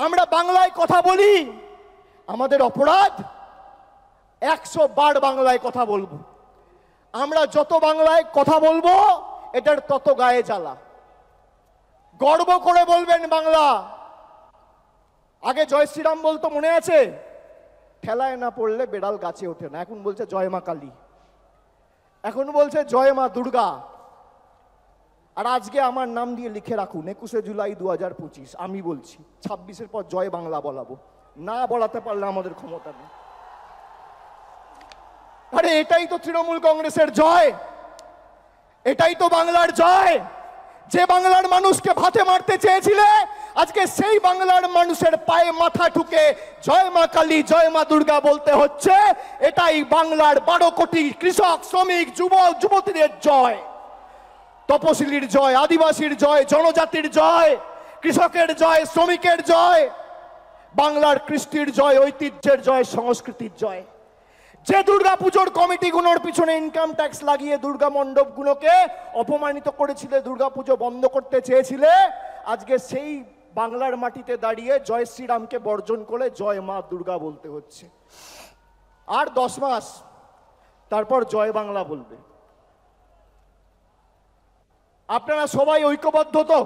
আমরা বাংলায় কথা বলি, আমাদের অপরাধ 100 বার বাংলায় কথা বলবো। আমরা যত বাংলায় কথা বলবো এটার তত গায়ে জ্বালা। গর্ব করে বলবেন বাংলা। আগে জয় শ্রীরাম বলতো, মনে আছে? ঠেলায় না পড়লে বেড়াল গাছে ওঠে না। এখন বলছে জয় মা কালী, এখন বলছে জয় মা দুর্গা। আর আজকে আমার নাম দিয়ে লিখে রাখুন 21শে জুলাই 2025। আমি বলছি 26-এর পর জয় বাংলা বলাবো। না বলাতে পারলে আমাদের ক্ষমতা নেই। আরে এটাই তো তৃণমূল কংগ্রেসের জয়, এটাই তো বাংলার জয়। যে বাংলার মানুষকে ভাতে মারতে চেয়েছিলে, আজকে সেই বাংলার মানুষের পায়ে মাথা ঠুকে জয় মা কালী জয় মা দুর্গা বলতে হচ্ছে। এটাই বাংলার 12 কোটি কৃষক, শ্রমিক, যুবক যুবতীদের জয়, তপশিলির জয়, আদিবাসীর জয়, জনজাতির জয়, কৃষকের জয়, শ্রমিকের জয়, বাংলার কৃষ্টির জয়, ঐতিহ্যের জয়, সংস্কৃতির জয়। যে দুর্গাপুজোর কমিটিগুলোর পিছনে ইনকাম ট্যাক্স লাগিয়ে দুর্গা মণ্ডপগুলোকে অপমানিত করেছিলে, দুর্গাপুজো বন্ধ করতে চেয়েছিলে, আজকে সেই বাংলার মাটিতে দাঁড়িয়ে জয় শ্রীরামকে বর্জন করে জয় মা দুর্গা বলতে হচ্ছে। আর 10 মাস তারপর জয় বাংলা বলবে। আপনারা সবাই ঐক্যবদ্ধ তো?